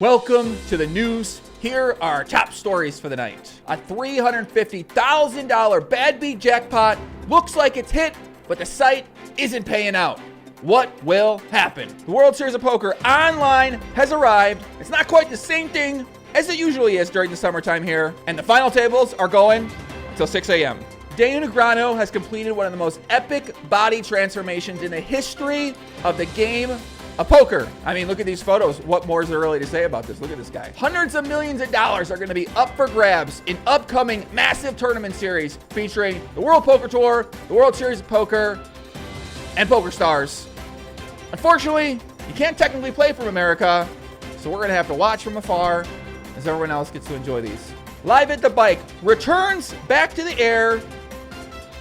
Welcome to the news. Here are our top stories for the night. A $350,000 bad beat jackpot looks like it's hit, but the site isn't paying out. What will happen? The World Series of Poker online has arrived. It's not quite the same thing as it usually is during the summertime here, and the final tables are going till 6 a.m. Negreanu has completed one of the most epic body transformations in the history of the game of poker. I mean, look at these photos. What more is there really to say about this? Look at this guy. Hundreds of millions of dollars are going to be up for grabs in upcoming massive tournament series featuring the World Poker Tour, the World Series of Poker, and Poker Stars. Unfortunately, you can't technically play from America, so we're going to have to watch from afar as everyone else gets to enjoy these. Live at the Bike returns back to the air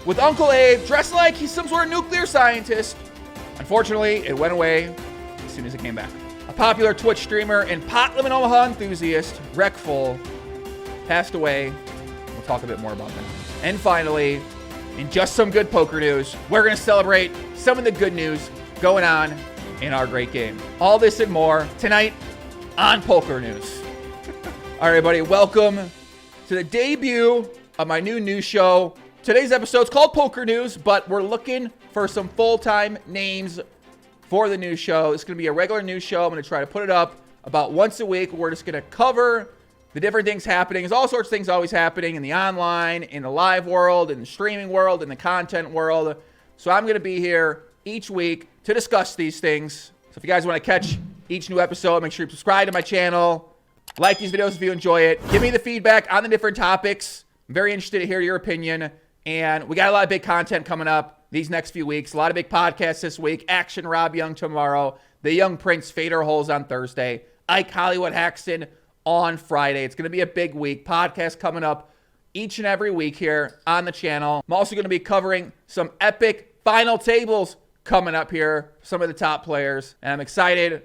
with Uncle Abe dressed like he's some sort of nuclear scientist. Unfortunately, it went away as soon as it came back. A popular Twitch streamer and pot limit Omaha enthusiast, Reckful, passed away. We'll talk a bit more about that. And finally, in just some good poker news, we're going to celebrate some of the good news going on in our great game. All this and more tonight on Poker News. All right, everybody, welcome to the debut of my new news show. Today's episode is called Poker News, but we're looking for some full-time names for the news show. It's going to be a regular news show. I'm going to try to put it up about once a week. We're just going to cover the different things happening. There's all sorts of things always happening in the online, in the live world, in the streaming world, in the content world. So I'm going to be here each week to discuss these things. So if you guys want to catch each new episode, make sure you subscribe to my channel. Like these videos if you enjoy it. Give me the feedback on the different topics. I'm very interested to hear your opinion. And we got a lot of big content coming up these next few weeks. A lot of big podcasts this week. Action Rob Young tomorrow. The Young Prince Fader Holes on Thursday. Ike Hollywood Haxton on Friday. It's going to be a big week. Podcast coming up each and every week here on the channel. I'm also going to be covering some epic final tables coming up here. Some of the top players. And I'm excited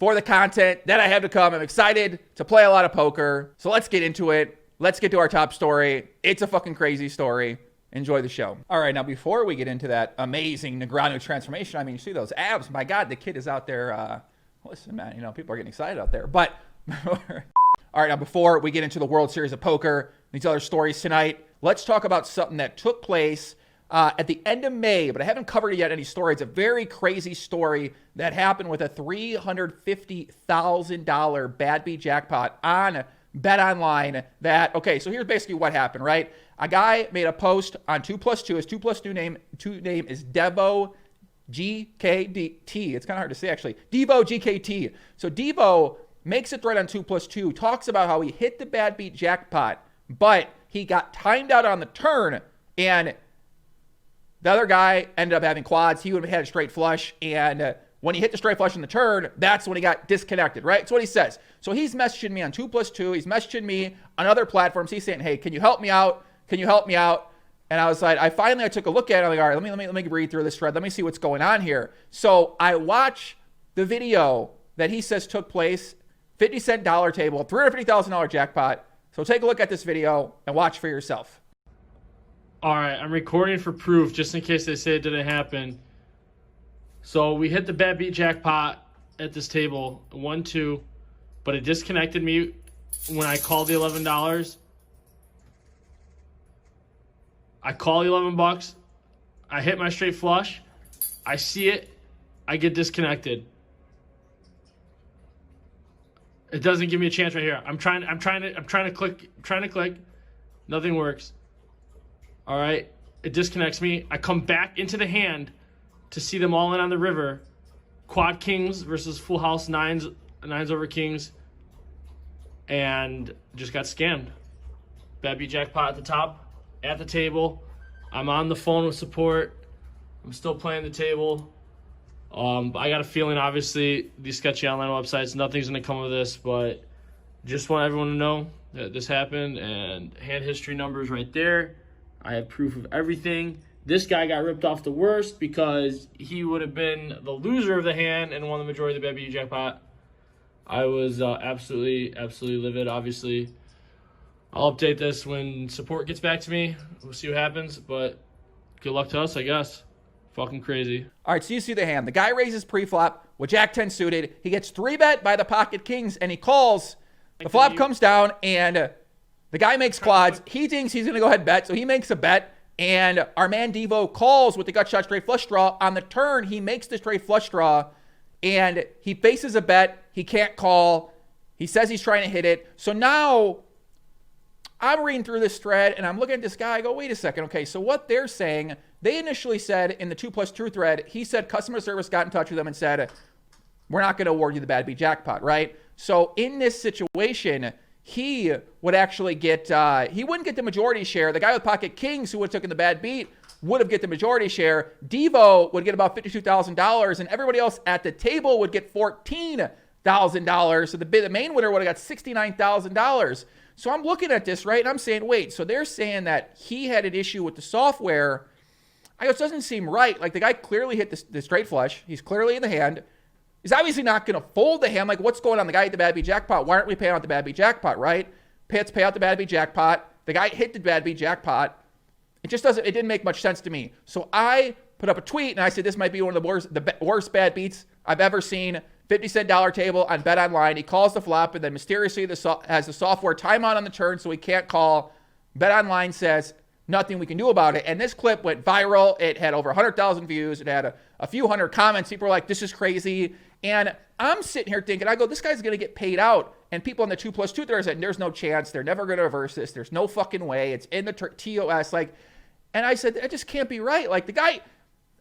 for the content that I have to come. I'm excited to play a lot of poker. So let's get into it. Let's get to our top story. It's a fucking crazy story. Enjoy the show. All right, now before we get into that amazing Negreanu transformation, I mean, you see those abs. My God, the kid is out there. Listen, man, you know, people are getting excited out there. But, all right, now before we get into the World Series of Poker, these other stories tonight, let's talk about something that took place at the end of May, but I haven't covered it yet, any story. It's a very crazy story that happened with a $350,000 bad beat jackpot on Bet Online. Okay, so here's basically what happened, right? A guy made a post on 2+2. His 2+2 name is Devo GKT. It's kind of hard to say, actually. Devo GKT. So Devo makes a thread on 2+2, talks about how he hit the bad beat jackpot, but he got timed out on the turn, and the other guy ended up having quads. He would have had a straight flush, and when he hit the straight flush in the turn, that's when he got disconnected, right? That's what he says. So he's messaging me on 2+2. He's messaging me on other platforms. He's saying, hey, can you help me out? Can you help me out? And I was like, I took a look at it. I'm like, all right, let me read through this thread. Let me see what's going on here. So I watch the video that he says took place, 50-cent dollar table, $350,000 jackpot. So take a look at this video and watch for yourself. All right, I'm recording for proof just in case they say it didn't happen. So we hit the bad beat jackpot at this table, 1-2, but it disconnected me when I called the $11. I call the $11. I hit my straight flush. I see it. I get disconnected. It doesn't give me a chance right here. I'm trying to click. Nothing works. All right. It disconnects me. I come back into the hand to see them all in on the river. Quad kings versus full house nines over kings. And just got scammed. Bad beat jackpot at the top. At the table. I'm on the phone with support. I'm still playing the table. I got a feeling, obviously, these sketchy online websites, nothing's going to come of this, but just want everyone to know that this happened, and hand history numbers right there. I have proof of everything. This guy got ripped off the worst because he would have been the loser of the hand and won the majority of the bad beat jackpot. I was absolutely livid, obviously. I'll update this when support gets back to me. We'll see what happens, but good luck to us, I guess. Fucking crazy. All right, so you see the hand. The guy raises pre-flop with Jack 10 suited. He gets 3-bet by the pocket kings, and he calls. The flop comes down, and the guy makes quads. He thinks he's going to go ahead and bet, so he makes a bet. And our man Devo calls with the gut shot straight flush draw. On the turn, he makes the straight flush draw, and he faces a bet. He can't call. He says he's trying to hit it. So now I'm reading through this thread, and I'm looking at this guy. I go, wait a second. Okay, so what they're saying, they initially said in the 2+2 thread, he said customer service got in touch with them and said, we're not going to award you the bad beat jackpot, right? So in this situation, he would actually get, he wouldn't get the majority share. The guy with pocket kings who would have taken the bad beat would have get the majority share. Devo would get about $52,000, and everybody else at the table would get $14,000. So the main winner would have got $69,000. So I'm looking at this, right, and I'm saying, wait, so they're saying that he had an issue with the software. I go, it doesn't seem right. Like, the guy clearly hit the straight flush. He's clearly in the hand. He's obviously not going to fold the hand. Like, what's going on? The guy hit the bad beat jackpot. Why aren't we paying out the bad beat jackpot, right? Let's pay out the bad beat jackpot. The guy hit the bad beat jackpot. It just doesn't, it didn't make much sense to me. So I put up a tweet, and I said, this might be one of the worst bad beats I've ever seen. 50-cent dollar table on Bet Online. He calls the flop, and then mysteriously has the software timeout on the turn, so he can't call. Bet Online says nothing we can do about it. And this clip went viral. It had over 100,000 views. It had a few hundred comments. People were like, this is crazy. And I'm sitting here thinking, I go, this guy's going to get paid out. And people in the 2+2 there said, there's no chance. They're never going to reverse this. There's no fucking way. It's in the TOS. Like, and I said, that just can't be right. Like, the guy,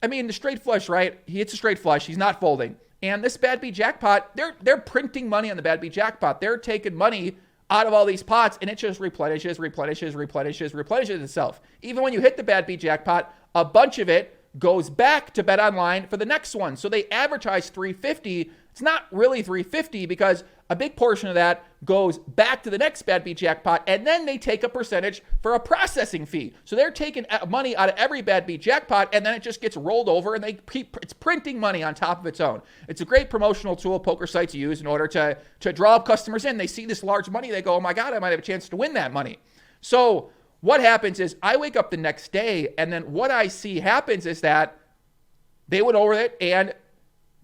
I mean, the straight flush, right? He hits a straight flush. He's not folding. And this bad beat jackpot, they're printing money on the bad beat jackpot. They're taking money out of all these pots, and it just replenishes itself. Even when you hit the bad beat jackpot, a bunch of it goes back to Bet Online for the next one. So they advertise $350. It's not really $350 because a big portion of that goes back to the next bad beat jackpot, and then they take a percentage for a processing fee. So they're taking money out of every bad beat jackpot, and then it just gets rolled over, and it's printing money on top of its own. It's a great promotional tool poker sites use in order to draw up customers in. They see this large money, they go, oh my God, I might have a chance to win that money. So what happens is I wake up the next day, and then what I see happens is that they went over it, and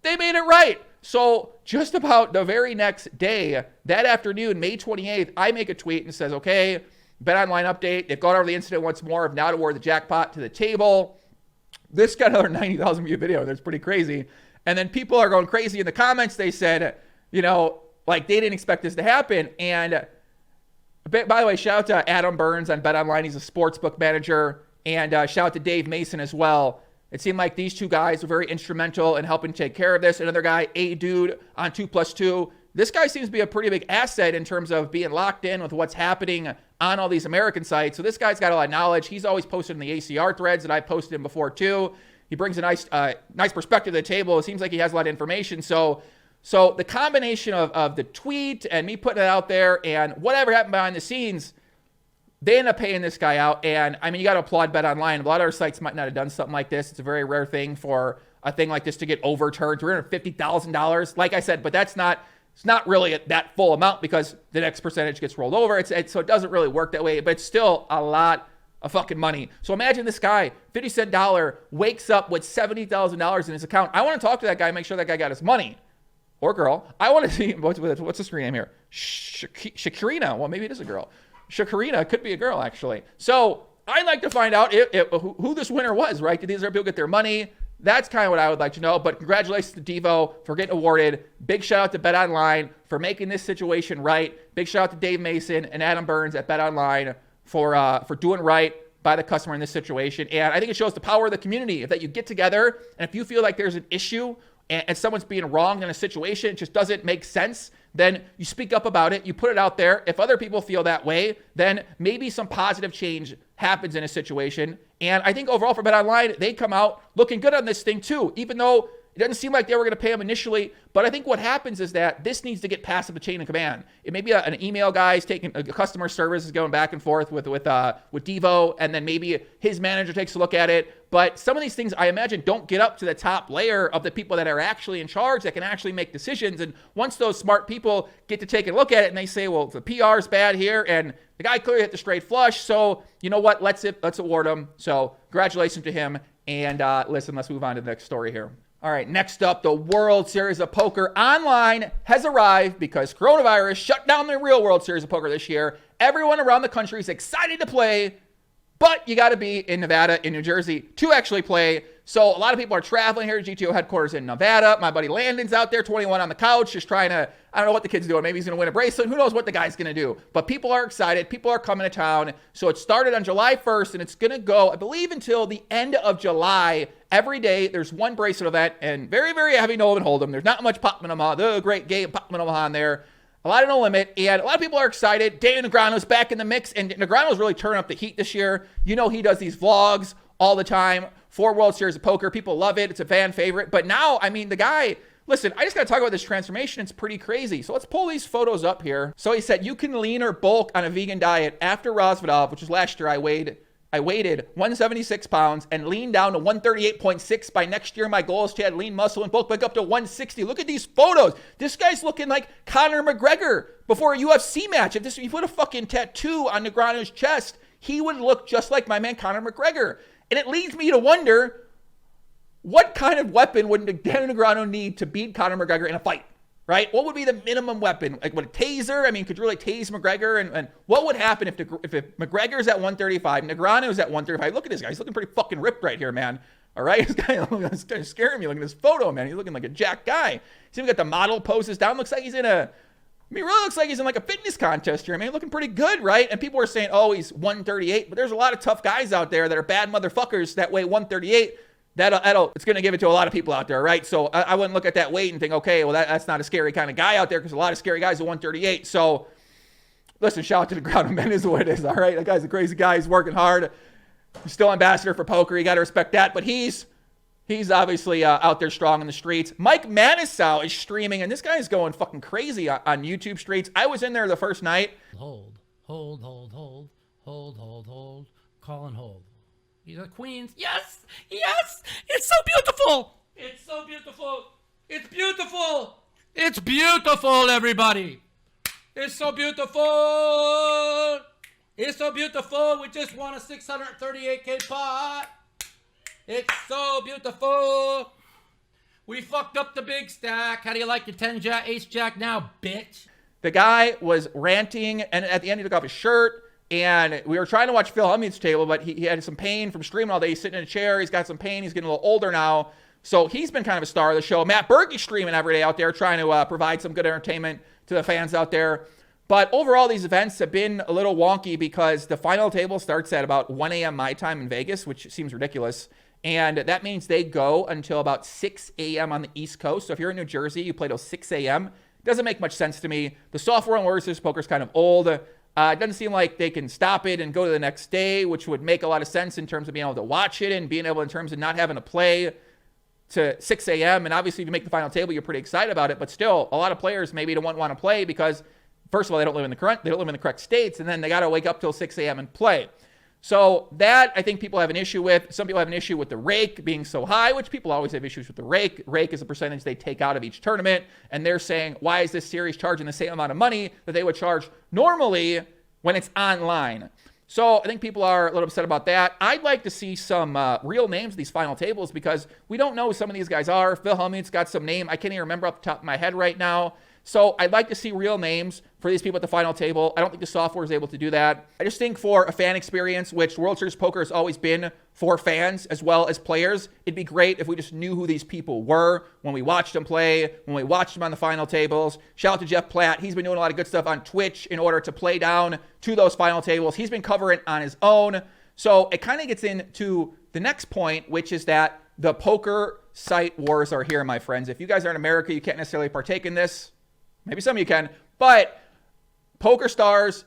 they made it right. So just about the very next day, that afternoon, May 28th, I make a tweet and says, okay, Bet Online update. They've gone over the incident once more of now to award the jackpot to the table. This got another 90,000 view video. That's pretty crazy. And then people are going crazy in the comments. They said, you know, like they didn't expect this to happen. And by the way, shout out to Adam Burns on Bet Online. He's a sportsbook manager. And shout out to Dave Mason as well. It seemed like these two guys were very instrumental in helping take care of this. Another guy, A Dude, on 2+2. This guy seems to be a pretty big asset in terms of being locked in with what's happening on all these American sites. So this guy's got a lot of knowledge. He's always posted in the ACR threads that I posted him before too. He brings a nice perspective to the table. It seems like he has a lot of information. So the combination of the tweet and me putting it out there and whatever happened behind the scenes, they end up paying this guy out. And I mean, you got to applaud Bet Online. A lot of our sites might not have done something like this. It's a very rare thing for a thing like this to get overturned. $350,000. Like I said, but it's not really that full amount because the next percentage gets rolled over. So it doesn't really work that way, but it's still a lot of fucking money. So imagine this guy, 50-cent dollar, wakes up with $70,000 in his account. I want to talk to that guy, make sure that guy got his money. Or girl. I want to see, what's the screen name here? Shakarina. Well, maybe it is a girl. Shakarina could be a girl, actually. So I'd like to find out who this winner was, right? Did these other people get their money? That's kind of what I would like to know. But congratulations to Devo for getting awarded. Big shout out to Bet Online for making this situation right. Big shout out to Dave Mason and Adam Burns at Bet Online for doing right by the customer in this situation. And I think it shows the power of the community. If that you get together and if you feel like there's an issue and someone's being wronged in a situation, it just doesn't make sense, then you speak up about it, you put it out there. If other people feel that way, then maybe some positive change happens in a situation. And I think overall for Bet Online, they come out looking good on this thing too, even though it doesn't seem like they were going to pay them initially. But I think what happens is that this needs to get past the chain of command. It may be an email guy's taking a customer service is going back and forth with Devo, and then maybe his manager takes a look at it. But some of these things, I imagine, don't get up to the top layer of the people that are actually in charge that can actually make decisions. And once those smart people get to take a look at it and they say, well, the PR is bad here, and the guy clearly hit the straight flush, so you know what? Let's award him. So congratulations to him. And listen, let's move on to the next story here. All right, next up, the World Series of Poker Online has arrived because coronavirus shut down the real World Series of Poker this year. Everyone around the country is excited to play, but you got to be in Nevada, in New Jersey to actually play. So a lot of people are traveling here to GTO headquarters in Nevada. My buddy Landon's out there, 21 on the couch, just trying to, I don't know what the kid's doing. Maybe he's going to win a bracelet. Who knows what the guy's going to do? But people are excited. People are coming to town. So it started on July 1st, and it's going to go, I believe, until the end of July. Every day, there's one bracelet event, and very, very heavy no limit hold'em. There's not much Pop Minima, the great game Pop Minima on there. A lot of no limit, and a lot of people are excited. Daniel Negreanu's back in the mix, and Negreanu's really turning up the heat this year. You know he does these vlogs all the time for World Series of Poker. People love it. It's a fan favorite. But now, I mean, the guy, listen, I just got to talk about this transformation. It's pretty crazy. So let's pull these photos up here. So he said, you can lean or bulk on a vegan diet after Rosvedov, which was last year. I weighed 176 pounds and lean down to 138.6. By next year, my goal is to add lean muscle and bulk back up to 160. Look at these photos. This guy's looking like Conor McGregor before a UFC match. If you put a fucking tattoo on Negreanu's chest, he would look just like my man Conor McGregor. And it leads me to wonder, what kind of weapon would Daniel Negreanu need to beat Conor McGregor in a fight? Right? What would be the minimum weapon? Like, would a taser? I mean, could you really tase McGregor? And what would happen if McGregor's at 135, Negreanu's at 135? Look at this guy. He's looking pretty fucking ripped right here, man. All right? This guy's scaring me. Look at this photo, man. He's looking like a jack guy. See, we got the model poses down. Looks like he's in a... I mean, it really looks like he's in like a fitness contest here. I mean, looking pretty good, right? And people are saying, oh, he's 138. But there's a lot of tough guys out there that are bad motherfuckers that weigh 138. It's going to give it to a lot of people out there, right? So I wouldn't look at that weight and think, okay, well, that's not a scary kind of guy out there, because a lot of scary guys are 138. So listen, shout out to Negreanu, man, is what it is, all right? That guy's a crazy guy. He's working hard. He's still ambassador for poker. You got to respect that. But he's obviously out there strong in the streets. Mike Manisow is streaming, and this guy is going fucking crazy on YouTube streets. I was in there the first night. Hold, call and hold. These are queens. Yes, it's so beautiful. It's so beautiful. It's beautiful. It's beautiful, everybody. It's so beautiful. It's so beautiful. We just won a 638K pot. It's so beautiful. We fucked up the big stack. How do you like your 10 jack, ace jack now, bitch? The guy was ranting, and at the end he took off his shirt, and we were trying to watch Phil Hellmuth's table, but he had some pain from streaming all day. He's sitting in a chair. He's got some pain. He's getting a little older now. So he's been kind of a star of the show. Matt Berkey's streaming every day out there, trying to provide some good entertainment to the fans out there. But overall, these events have been a little wonky because the final table starts at about 1 a.m. my time in Vegas, which seems ridiculous. And that means they go until about 6 a.m. on the East Coast. So if you're in New Jersey, you play till 6 a.m. It doesn't make much sense to me. The software on World Series Poker is kind of old. It doesn't seem like they can stop it and go to the next day, which would make a lot of sense in terms of being able to watch it and being able in terms of not having to play to 6 a.m. And obviously, if you make the final table, you're pretty excited about it. But still, a lot of players maybe don't want to play because, first of all, they don't live in the correct states, and then they got to wake up till 6 a.m. and play. So that, I think people have an issue with. Some people have an issue with the rake being so high, which people always have issues with the rake. Rake is a percentage they take out of each tournament. And they're saying, why is this series charging the same amount of money that they would charge normally when it's online? So I think people are a little upset about that. I'd like to see some real names of these final tables because we don't know who some of these guys are. Phil Hellmuth's got some name I can't even remember off the top of my head right now. So I'd like to see real names for these people at the final table. I don't think the software is able to do that. I just think for a fan experience, which World Series Poker has always been for fans as well as players, it'd be great if we just knew who these people were when we watched them play, when we watched them on the final tables. Shout out to Jeff Platt. He's been doing a lot of good stuff on Twitch in order to play down to those final tables. He's been covering on his own. So it kind of gets into the next point, which is that the poker site wars are here, my friends. If you guys are in America, you can't necessarily partake in this. Maybe some of you can, but Poker Stars,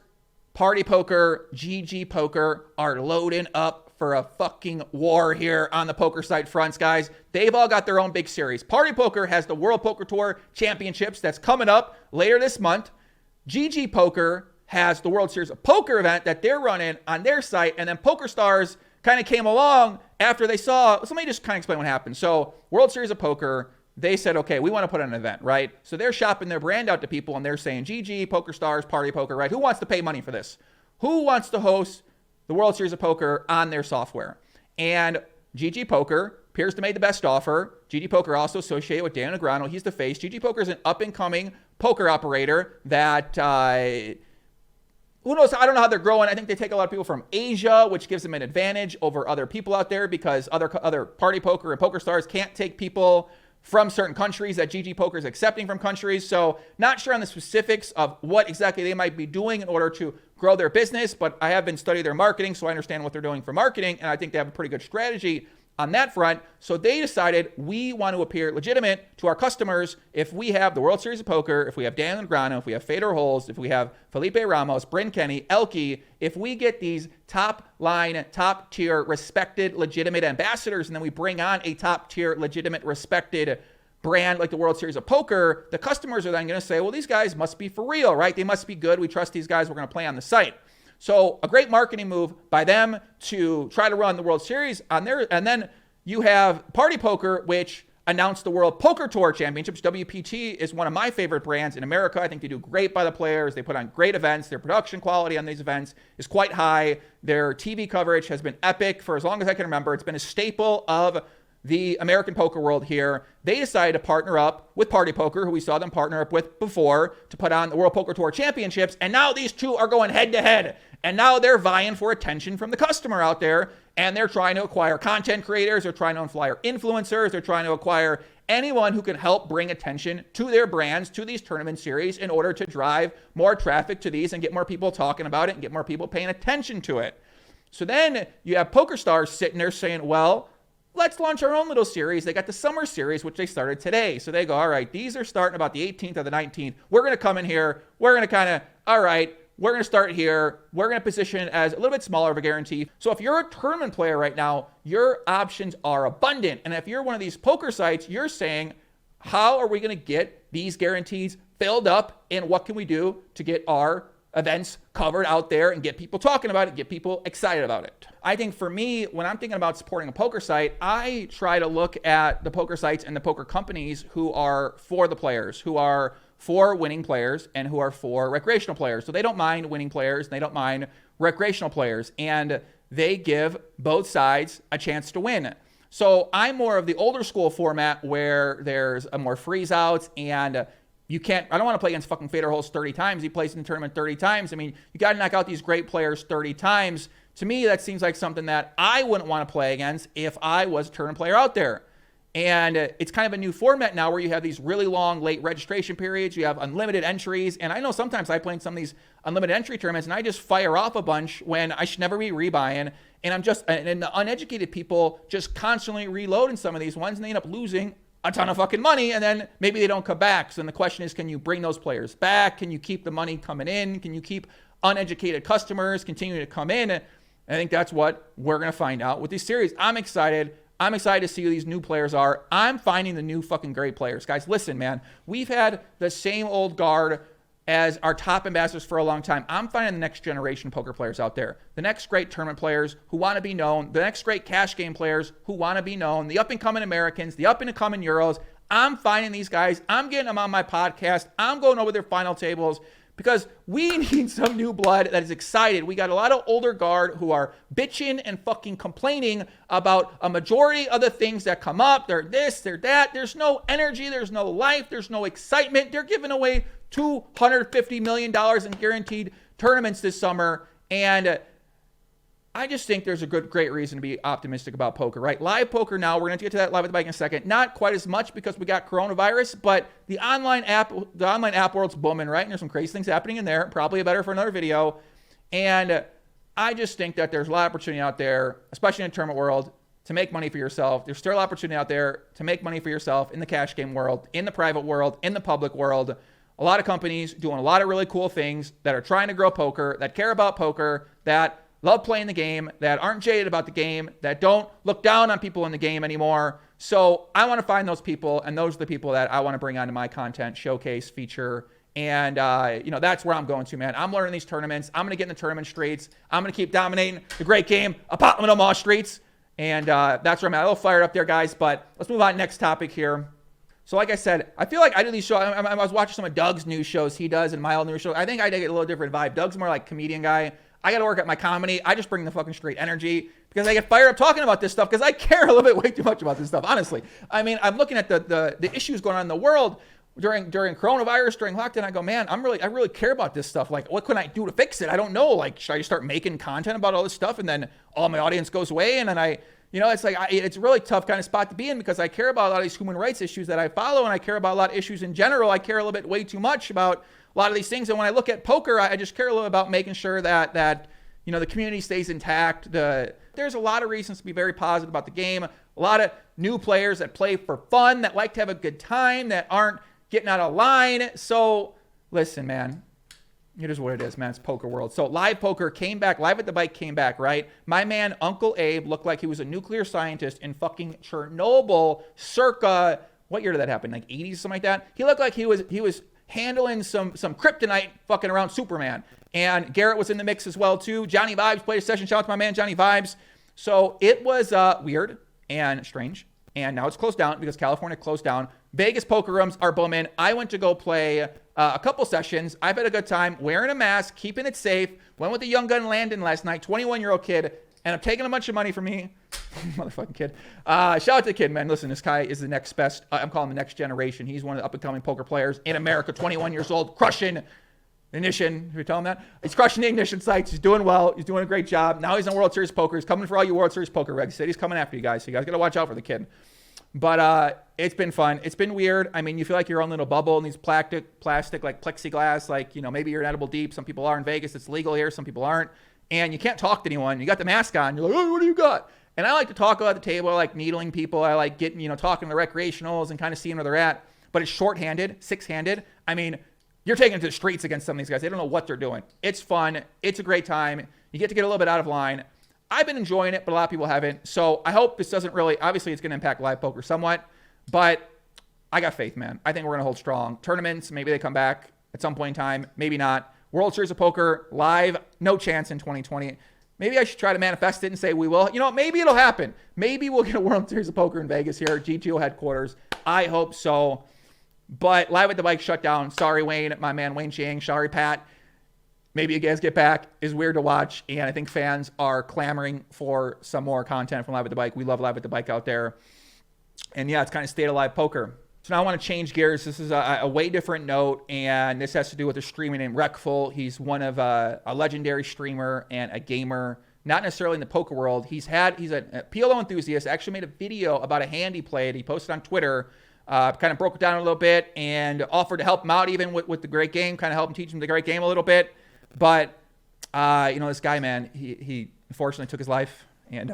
Party Poker, GG Poker are loading up for a fucking war here on the poker site fronts, guys. They've all got their own big series. Party Poker has the World Poker Tour Championships that's coming up later this month. GG Poker has the World Series of Poker event that they're running on their site, and then Poker Stars kind of came along after they saw. So let me just kind of explain what happened. So World Series of Poker, they said, okay, we want to put on an event, right? So they're shopping their brand out to people, and they're saying, GG, Poker Stars, Party Poker, right? Who wants to pay money for this? Who wants to host the World Series of Poker on their software? And GG Poker appears to make the best offer. GG Poker also associated with Dan Negreanu. He's the face. GG Poker is an up-and-coming poker operator that, who knows? I don't know how they're growing. I think they take a lot of people from Asia, which gives them an advantage over other people out there because other party poker and poker stars can't take people from certain countries that GG Poker is accepting from countries. So not sure on the specifics of what exactly they might be doing in order to grow their business, but I have been studying their marketing, so I understand what they're doing for marketing, and I think they have a pretty good strategy on that front. So they decided we want to appear legitimate to our customers if we have the World Series of Poker, if we have Dan Negreanu, if we have Fedor Holz, if we have Felipe Ramos, Bryn Kenny, Elke, if we get these top line, top tier, respected, legitimate ambassadors, and then we bring on a top tier, legitimate, respected brand like the World Series of Poker, the customers are then going to say, well, these guys must be for real, right? They must be good. We trust these guys. We're going to play on the site. So a great marketing move by them to try to run the World Series on there. And then you have Party Poker, which announced the World Poker Tour Championships. WPT is one of my favorite brands in America. I think they do great by the players. They put on great events. Their production quality on these events is quite high. Their TV coverage has been epic for as long as I can remember. It's been a staple of the American poker world here. They decided to partner up with Party Poker, who we saw them partner up with before, to put on the World Poker Tour Championships. And now these two are going head to head. And now they're vying for attention from the customer out there. And they're trying to acquire content creators. They're trying to acquire influencers. They're trying to acquire anyone who can help bring attention to their brands, to these tournament series, in order to drive more traffic to these and get more people talking about it and get more people paying attention to it. So then you have poker stars sitting there saying, well, let's launch our own little series. They got the summer series, which they started today. So they go, all right, these are starting about the 18th or the 19th. We're going to come in here. We're going to kind of, all right, we're going to start here. We're going to position it as a little bit smaller of a guarantee. So if you're a tournament player right now, your options are abundant. And if you're one of these poker sites, you're saying, how are we going to get these guarantees filled up? And what can we do to get our events covered out there and get people talking about it, get people excited about it? I think for me, when I'm thinking about supporting a poker site, I try to look at the poker sites and the poker companies who are for the players, who are for winning players, and who are for recreational players. So they don't mind winning players, and they don't mind recreational players, and they give both sides a chance to win. So I'm more of the older school format where there's a more freeze outs, and you can't, I don't want to play against fucking Fedor Holz 30 times. He plays in the tournament 30 times. I mean, you got to knock out these great players 30 times. To me, that seems like something that I wouldn't want to play against if I was a tournament player out there. And it's kind of a new format now where you have these really long late registration periods. You have unlimited entries. And I know sometimes I play in some of these unlimited entry tournaments and I just fire off a bunch when I should never be rebuying. And and the uneducated people just constantly reload in some of these ones and they end up losing a ton of fucking money, and then maybe they don't come back. So then the question is, can you bring those players back? Can you keep the money coming in? Can you keep uneducated customers continuing to come in? And I think that's what we're going to find out with this series. I'm excited. I'm excited to see who these new players are. I'm finding the new fucking great players. Guys, listen, man. We've had the same old guard as our top ambassadors for a long time. I'm finding the next generation poker players out there. The next great tournament players who want to be known. The next great cash game players who want to be known. The up-and-coming Americans. The up-and-coming Euros. I'm finding these guys. I'm getting them on my podcast. I'm going over their final tables because we need some new blood that is excited. We got a lot of older guard who are bitching and fucking complaining about a majority of the things that come up. They're this, they're that. There's no energy. There's no life. There's no excitement. They're giving away $250 million in guaranteed tournaments this summer. And I just think there's a great reason to be optimistic about poker, right? Live poker now, we're going to get to that live at the bike in a second. Not quite as much because we got coronavirus, but the online app world's booming, right? And there's some crazy things happening in there. Probably better for another video. And I just think that there's a lot of opportunity out there, especially in the tournament world, to make money for yourself. There's still opportunity out there to make money for yourself in the cash game world, in the private world, in the public world. A lot of companies doing a lot of really cool things that are trying to grow poker, that care about poker, that love playing the game, that aren't jaded about the game, that don't look down on people in the game anymore. So I want to find those people, and those are the people that I want to bring onto my content, showcase, feature, and that's where I'm going to, man. I'm learning these tournaments. I'm going to get in the tournament streets. I'm going to keep dominating the great game of Portland Omaha streets, and that's where I'm at. A little fired up there, guys, but let's move on to the next topic here. So like I said, I feel like I do these shows. I was watching some of Doug's news shows he does and my old news show. I think I get a little different vibe. Doug's more like comedian guy. I got to work at my comedy. I just bring the fucking straight energy because I get fired up talking about this stuff because I care a little bit way too much about this stuff, honestly. I mean, I'm looking at the issues going on in the world during coronavirus, during lockdown. I go, man, I really care about this stuff. Like, what can I do to fix it? I don't know. Like, should I just start making content about all this stuff and then all my audience goes away and then it's like, it's a really tough kind of spot to be in because I care about a lot of these human rights issues that I follow and I care about a lot of issues in general. I care a little bit way too much about a lot of these things. And when I look at poker, I just care a little about making sure that the community stays intact. There's a lot of reasons to be very positive about the game. A lot of new players that play for fun, that like to have a good time, that aren't getting out of line. So listen, man. It is what it is, man. It's poker world. So live poker came back. Live at the Bike came back, right? My man, Uncle Abe, looked like he was a nuclear scientist in fucking Chernobyl circa, what year did that happen? Like 80s, something like that? He looked like he was handling some kryptonite fucking around Superman. And Garrett was in the mix as well, too. Johnny Vibes played a session. Shout out to my man, Johnny Vibes. So it was weird and strange. And now it's closed down because California closed down. Vegas poker rooms are booming. I went to go play a couple sessions. I've had a good time wearing a mask, keeping it safe. Went with the young gun Landon last night, 21-year-old kid. And I'm taking a bunch of money from me. Motherfucking kid. Shout out to the kid, man. Listen, this guy is the next best. I'm calling him the next generation. He's one of the up-and-coming poker players in America, 21 years old, crushing Ignition. Did we tell him that? He's crushing the Ignition sites. He's doing well. He's doing a great job. Now he's on World Series Poker. He's coming for all you World Series Poker regs. He said he's coming after you guys. So you guys got to watch out for the kid. But it's been fun. It's been weird. I mean, you feel like your own little bubble in these plastic like plexiglass. Like, maybe you're in Edible Deep. Some people are in Vegas. It's legal here. Some people aren't. And you can't talk to anyone. You got the mask on. You're like, oh, what do you got? And I like to talk at the table. I like needling people. I like getting, talking to the recreationals and kind of seeing where they're at. But it's short-handed, six-handed. I mean, you're taking it to the streets against some of these guys. They don't know what they're doing. It's fun. It's a great time. You get to get a little bit out of line. I've been enjoying it, but a lot of people haven't. So I hope this doesn't really, obviously it's going to impact live poker somewhat, but I got faith, man. I think we're going to hold strong. Tournaments, maybe they come back at some point in time. Maybe not. World Series of Poker, live, no chance in 2020. Maybe I should try to manifest it and say we will. Maybe it'll happen. Maybe we'll get a World Series of Poker in Vegas here at GTO headquarters. I hope so. But Live at the Bike shut down. Sorry, Wayne, my man Wayne Chiang. Sorry, Pat. Maybe you guys get back. It's weird to watch. And I think fans are clamoring for some more content from Live at the Bike. We love Live at the Bike out there. And yeah, it's kind of state of live poker. So now I want to change gears. This is a way different note. And this has to do with a streamer named Reckful. He's one of a legendary streamer and a gamer. Not necessarily in the poker world. He's a PLO enthusiast. Actually made a video about a hand he played. He posted on Twitter. Kind of broke it down a little bit and offered to help him out even with the great game. Kind of help him teach him the great game a little bit. But, this guy, man, he unfortunately took his life. And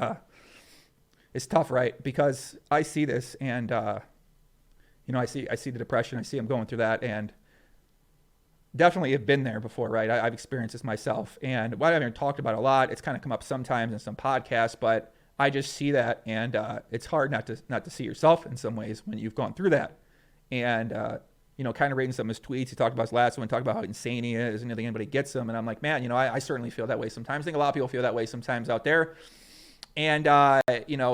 it's tough, right? Because I see this and, I see the depression. I see him going through that. And definitely have been there before, right? I've experienced this myself. And what I haven't talked about a lot, it's kind of come up sometimes in some podcasts, but I just see that. And it's hard not to see yourself in some ways when you've gone through that. And, kind of reading some of his tweets. He talked about his last one, talked about how insane he is and I think anybody gets him. And I'm like, man, I certainly feel that way sometimes. I think a lot of people feel that way sometimes out there. And,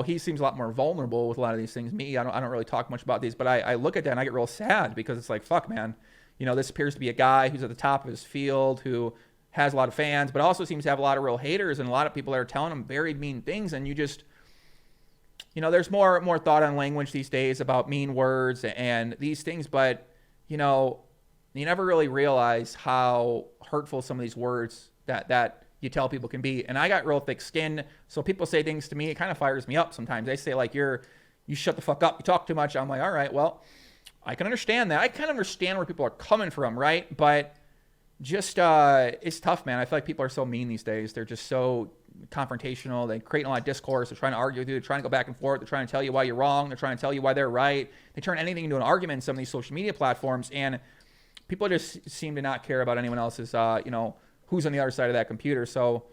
he seems a lot more vulnerable with a lot of these things. Me, I don't really talk much about these, but I look at that and I get real sad because it's like, fuck, man. This appears to be a guy who's at the top of his field, who has a lot of fans, but also seems to have a lot of real haters and a lot of people that are telling him very mean things. And you just, there's more thought on language these days about mean words and these things, but you never really realize how hurtful some of these words that you tell people can be. And I got real thick skin. So people say things to me, it kind of fires me up sometimes. They say like, you shut the fuck up. You talk too much. I'm like, all right, well, I can understand that. I kind of understand where people are coming from. Right. But just, it's tough, man. I feel like people are so mean these days. They're just so confrontational. They create a lot of discourse. They're trying to argue with you. They're trying to go back and forth. They're trying to tell you why you're wrong. They're trying to tell you why they're right. They turn anything into an argument in some of these social media platforms. And people just seem to not care about anyone else's, who's on the other side of that computer. So,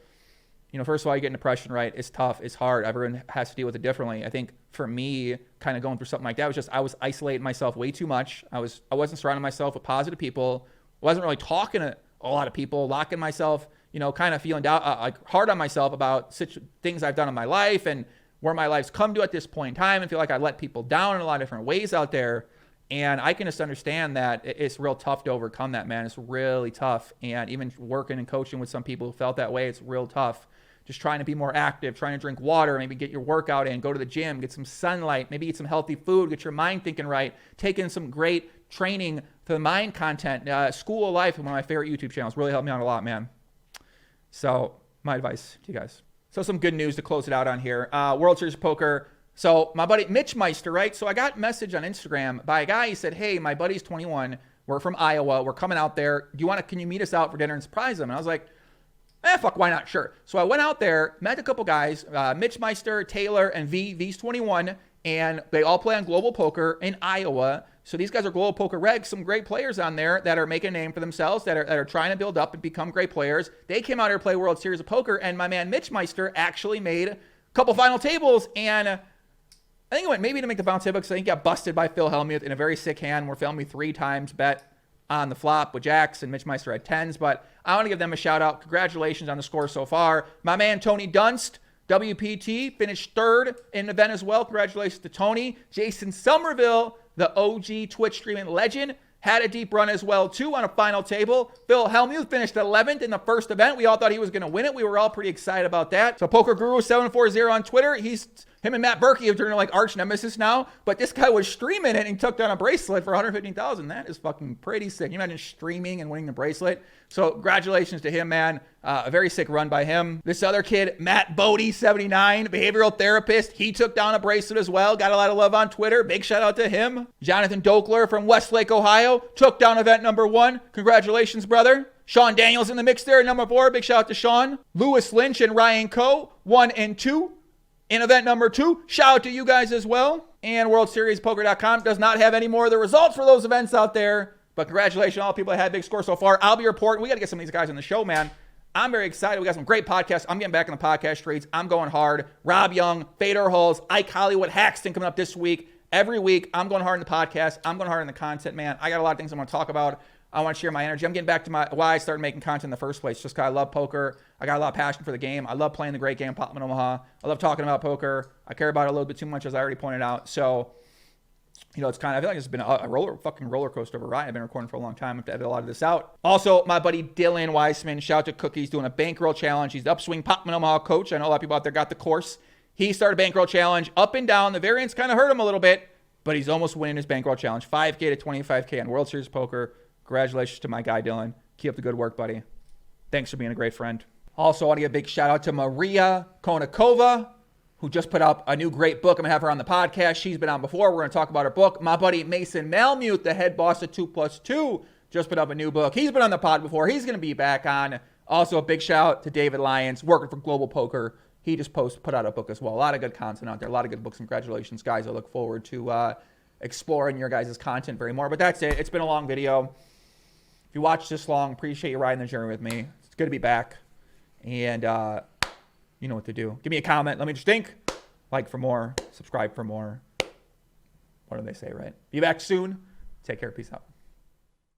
first of all, you get depression, right? It's tough. It's hard. Everyone has to deal with it differently. I think for me, kind of going through something like that was just, I was isolating myself way too much. I wasn't surrounding myself with positive people. I wasn't really talking to a lot of people, locking myself, kind of feeling hard on myself about things I've done in my life and where my life's come to at this point in time, and feel like I let people down in a lot of different ways out there. And I can just understand that it's real tough to overcome that, man. It's really tough. And even working and coaching with some people who felt that way, it's real tough. Just trying to be more active, trying to drink water, maybe get your workout in, go to the gym, get some sunlight, maybe eat some healthy food, get your mind thinking right, take in some great training for the mind content. School of Life, one of my favorite YouTube channels, really helped me out a lot, man. So my advice to you guys. So some good news to close it out on here. World Series of Poker. So my buddy Mitch Meister, right? So I got a message on Instagram by a guy. He said, hey, my buddy's 21. We're from Iowa. We're coming out there. Can you meet us out for dinner and surprise him? And I was like, fuck, why not? Sure. So I went out there, met a couple guys, Mitch Meister, Taylor, and V's 21, and they all play on Global Poker in Iowa. So these guys are Global Poker Regs, some great players on there that are making a name for themselves, that are trying to build up and become great players. They came out here to play World Series of Poker, and my man Mitch Meister actually made a couple final tables, and I think it went maybe to make the final table because I think he got busted by Phil Hellmuth in a very sick hand where Phil Hellmuth 3 times bet on the flop with jacks, and Mitch Meister had 10s, but I want to give them a shout out. Congratulations on the score so far. My man Tony Dunst, WPT, finished 3rd in the event as well. Congratulations to Tony. Jason Somerville, the OG Twitch streaming legend, had a deep run as well, too, on a final table. Phil Hellmuth finished 11th in the first event. We all thought he was going to win it. We were all pretty excited about that. So Poker Guru 740 on Twitter, him and Matt Berkey have turned like arch nemesis now, but this guy was streaming it and took down a bracelet for $115,000. That is fucking pretty sick. Can you imagine streaming and winning the bracelet? So congratulations to him, man. A very sick run by him. This other kid, Matt Bodie, 79, behavioral therapist. He took down a bracelet as well. Got a lot of love on Twitter. Big shout out to him. Jonathan Dokler from Westlake, Ohio, took down event number 1. Congratulations, brother. Sean Daniels in the mix there, number 4. Big shout out to Sean. Lewis Lynch and Ryan Coe, 1 and 2. In event number 2, shout out to you guys as well. And WorldSeriesPoker.com does not have any more of the results for those events out there. But congratulations to all the people that had big scores so far. I'll be reporting. We got to get some of these guys on the show, man. I'm very excited. We got some great podcasts. I'm getting back in the podcast streets. I'm going hard. Rob Young, Fedor Hulls, Ike Hollywood, Haxton coming up this week. Every week, I'm going hard in the podcast. I'm going hard in the content, man. I got a lot of things I want to talk about. I want to share my energy. I'm getting back to why I started making content in the first place. Just because I love poker. I got a lot of passion for the game. I love playing the great game, Popman Omaha. I love talking about poker. I care about it a little bit too much, as I already pointed out. So, it's kind of, I feel like it's been a roller coaster of a ride. I've been recording for a long time. I have to edit a lot of this out. Also, my buddy Dylan Weissman, shout out to Cookies, doing a bankroll challenge. He's the Upswing Popman Omaha coach. I know a lot of people out there got the course. He started a bankroll challenge up and down. The variance kind of hurt him a little bit, but he's almost winning his bankroll challenge. 5K to 25K on World Series Poker. Congratulations to my guy, Dylan. Keep up the good work, buddy. Thanks for being a great friend. Also, I want to give a big shout out to Maria Konakova, who just put up a new great book. I'm going to have her on the podcast. She's been on before. We're going to talk about her book. My buddy Mason Malmute, the head boss of 2+2, just put up a new book. He's been on the pod before. He's going to be back on. Also, a big shout out to David Lyons, working for Global Poker. He just put out a book as well. A lot of good content out there. A lot of good books. Congratulations, guys. I look forward to exploring your guys' content very more. But that's it. It's been a long video. If you watched this long, appreciate you riding the journey with me. It's good to be back. And you know what to do. Give me a comment. Let me just think. Like for more. Subscribe for more. What do they say, right? Be back soon. Take care. Peace out.